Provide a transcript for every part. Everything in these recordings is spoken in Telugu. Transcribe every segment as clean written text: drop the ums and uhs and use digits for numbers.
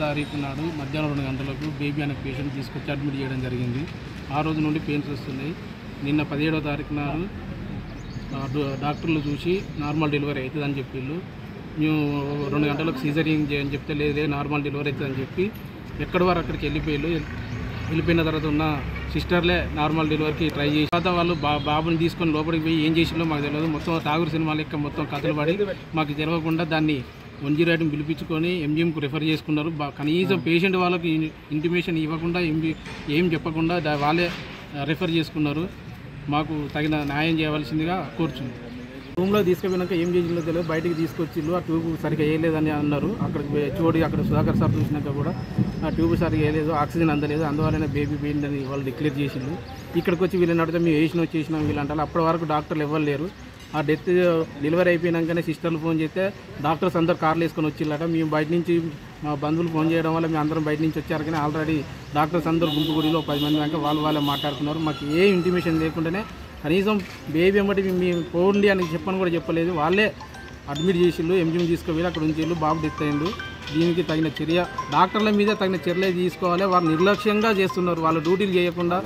తారీఖు నాడు మధ్యాహ్నం 2 గంటలకు బేబీ అనే పేషెంట్ తీసుకొచ్చి అడ్మిట్ చేయడం జరిగింది. ఆ రోజు నుండి పెయిన్స్ వస్తున్నాయి. నిన్న 17వ తారీఖు నాడు డాక్టర్లు చూసి నార్మల్ డెలివరీ అవుతుందని చెప్పిళ్ళు. మేము 2 గంటలకు సీజరింగ్ చేయని చెప్తే లేదే నార్మల్ డెలివరీ అవుతుందని చెప్పి ఎక్కడి వారు అక్కడికి వెళ్ళిపోయిన తర్వాత ఉన్న సిస్టర్లే నార్మల్ డెలివరీకి ట్రై చేసి తర్వాత వాళ్ళు బాబుని తీసుకొని లోపలికి పోయి ఏం చేసిందో మాకు తెలియదు. మొత్తం తాగురు సినిమా లెక్క మొత్తం కథలు పడి మాకు తెలియకుండా దాన్ని 108 పిలిపించుకొని ఎంజిఎంకు రిఫర్ చేసుకున్నారు. కనీసం పేషెంట్ వాళ్ళకి ఇంటిమేషన్ ఇవ్వకుండా ఏం చెప్పకుండా వాళ్ళే రిఫర్ చేసుకున్నారు. మాకు తగిన న్యాయం చేయవలసిందిగా కోరుచున్నాం. రూమ్లో తీసుకుపోయినాక ఏం చేసిందో తెలియదు, బయటికి తీసుకొచ్చిళ్ళు. ఆ ట్యూబ్ సరిగ్గా వేయలేదని అన్నారు. అక్కడికి చూడి అక్కడ సుధాకర్ సార్ చూసినాక కూడా ఆ ట్యూబ్ సరిగ్గా వేయలేదు, ఆక్సిజన్ అందలేదు, అందువల్లనే బేబీ పోయిందని వాళ్ళు డిక్లేర్ చేసిండు. ఇక్కడికి వచ్చి వీళ్ళని అడిగితే మేము చేసినాం వీళ్ళు అంటారు. అప్పటి వరకు డాక్టర్లు ఎవరు లేరు. ఆ డెత్ డెలివరీ అయిపోయినాకనే సిస్టర్లు ఫోన్ చేస్తే డాక్టర్స్ అందరు కార్లు వేసుకొని వచ్చిల్లట. మేము బయట నుంచి మా బంధువులు ఫోన్ చేయడం వల్ల మేము అందరం బయట నుంచి వచ్చారు. కానీ ఆల్రెడీ డాక్టర్స్ అందరూ గుంపు గుడిలో 10 మంది దాకా వాళ్ళే మాట్లాడుతున్నారు. మాకు ఏ ఇంటిమేషన్ లేకుండానే కనీసం బేబీ ఎమ్మటి మేము పోండి అని చెప్పని కూడా చెప్పలేదు. వాళ్ళే అడ్మిట్ చేసిళ్ళు, ఎంజిఎం తీసుకువెళ్ళి అక్కడ ఉంచిళ్ళు. బాబు డెత్ అయ్యిండు. దీనికి తగిన చర్య డాక్టర్ల మీద తగిన చర్యలు తీసుకోవాలి. వాళ్ళు నిర్లక్ష్యంగా చేస్తున్నారు. వాళ్ళు డ్యూటీలు చేయకుండా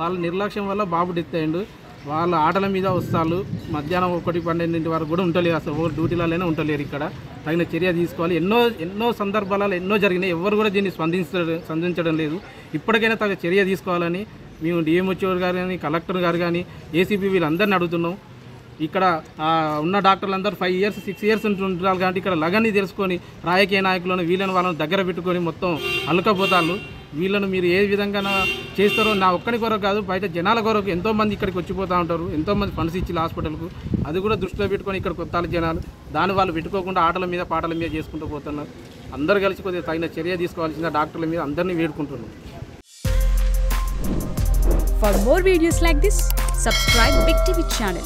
వాళ్ళ నిర్లక్ష్యం వల్ల బాబు డెత్ అయ్యిండు. వాళ్ళ ఆటల మీద వస్తారు. మధ్యాహ్నం 1-12 వరకు కూడా ఉండలేరు. అసలు డ్యూటీలలోనే ఉండలేరు. ఇక్కడ తగిన చర్య తీసుకోవాలి. ఎన్నో సందర్భాలలో ఎన్నో జరిగినాయి. ఎవరు కూడా దీన్ని స్పందించడం లేదు. ఇప్పటికైనా తగిన చర్య తీసుకోవాలని మేము డిఎంహెచ్ఓ గారు కానీ కలెక్టర్ గారు కానీ ఏసీపీ వీళ్ళందరినీ అడుగుతున్నాం. ఇక్కడ ఉన్న డాక్టర్లందరూ 5 years 6 years ఉంటున్నారు. కాబట్టి ఇక్కడ లగన్ని తెలుసుకొని రాజకీయ నాయకులను వీళ్ళని వాళ్ళని దగ్గర పెట్టుకొని మొత్తం అల్లుకపోతారు. వీళ్ళను మీరు ఏ విధంగా చేస్తారో నా ఒక్కడి కొరకు కాదు, బయట జనాల కొరకు ఎంతోమంది ఇక్కడికి వచ్చిపోతూ ఉంటారు. ఎంతోమంది ఫండ్స్ ఇచ్చి హాస్పిటల్కు అది కూడా దృష్టిలో పెట్టుకొని ఇక్కడ కొత్త జనాలు దాని వాళ్ళు పెట్టుకోకుండా ఆటల మీద పాటల మీద చేసుకుంటూ పోతున్నారు. అందరూ కలిసి కొద్దిగా తగిన చర్య తీసుకోవాల్సిన డాక్టర్ల మీద అందరినీ వేడుకుంటున్నాం. For more videos like this, subscribe Big TV channel.